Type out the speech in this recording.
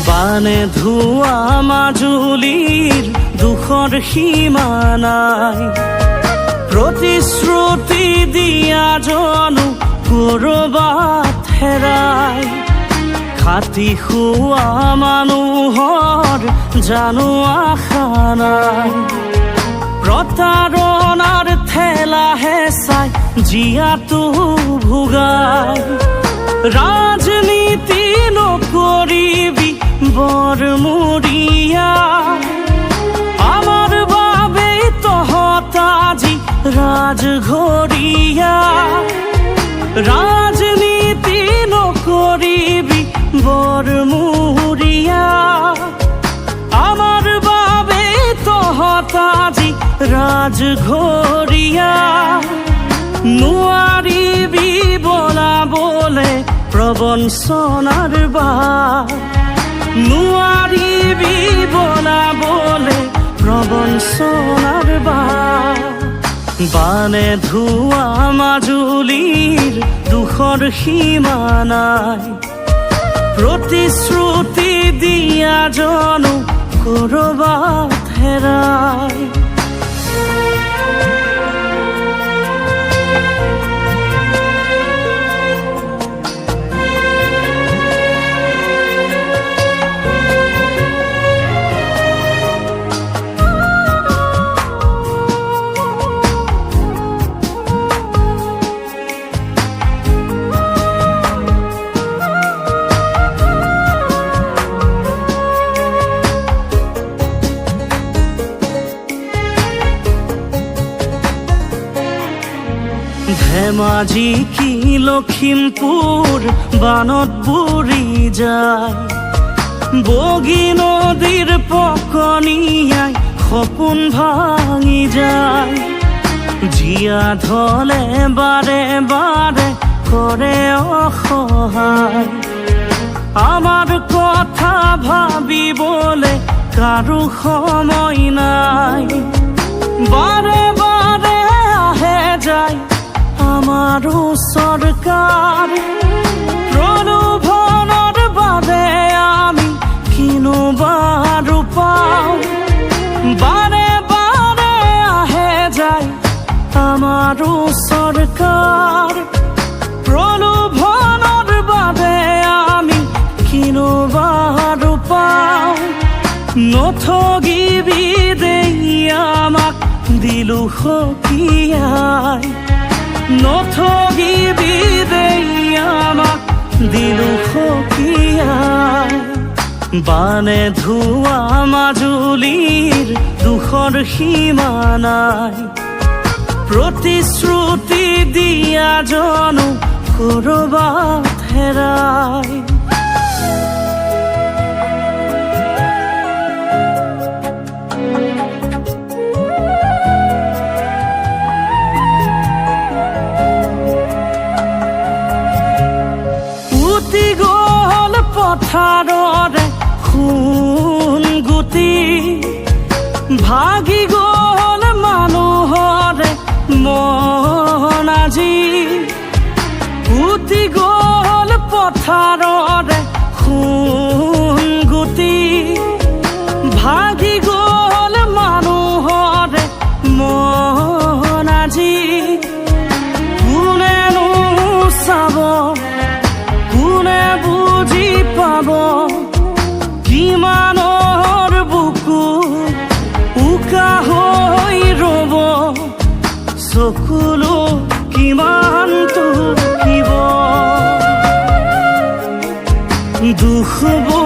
বানে ধোৱা মাজুলীৰ দুখৰ সীমা নাই, প্ৰতিশ্ৰুতি দিয়া জনো কৰবাত হেৰাই, খাটি খোৱা মানুহৰ জানো আশা নাই, প্ৰতাৰণাৰ ঠেলাহে চাই জীয়াটো ভোগাই, ৰাজনীতি নকৰিবি বৰমূৰীয়া, আমাৰ বাবে তহঁত আজি ৰাজঘৰীয়া, ৰাজনীতি নকৰিবি বৰমূৰীয়া, আমাৰ বাবে তহঁত আজি ৰাজঘৰীয়া, নোৱাৰিবি বলাবলে প্ৰবঞ্চনাৰ বাট, নোৱাৰিবি বলাবলে প্ৰবঞ্চনাৰ বাট, বানে ধোৱা মাজুলীৰ দুখৰ সীমা নাই, প্ৰতিশ্ৰুতি দিয়া জনো কৰবাত হেৰাই। ধেমাজি কি লখিমপুৰ বানত বুৰি যায়, বগী নদীৰ পকনীয়াই সপোন ভাঙি যায়, জীয়া ঢলে বাৰে বাৰে কৰে অসহায়, আমাৰ কথা ভাবিবলে কাৰো সময় নাই, বাৰে বাৰে আহে যায় আমাৰো চৰকাৰ, প্ৰলোভনৰ বাবে আমি কিনো বাৰু পাওঁ, বাৰে বাৰে আহে যায় আমাৰো চৰকাৰ, প্ৰলোভনৰ বাবে আমি কিনো বাৰু পাওঁ, নথগিবি দেই আমাক দিলো সকীয়াই, নথগিবি দেই আমাক দিলো সকীয়াই, বানে ধোৱা মাজুলীৰ দুখৰ সীমা নাই, প্ৰতিশ্ৰুতি দিয়া জনো কৰবাত হেৰাই। পথাৰৰে সোণ গুটি ভাগি গল মানুহৰে মন আজি, উটি গল পথাৰৰে সোণ গুটি ভাগি গল মানুহৰে মন আজি, কোনেনো চাব কোনে বুজি পাব, কিমানৰ বুকু উকা হৈ ৰব, চকুলো কিমান টুকিব, দুখবোৰ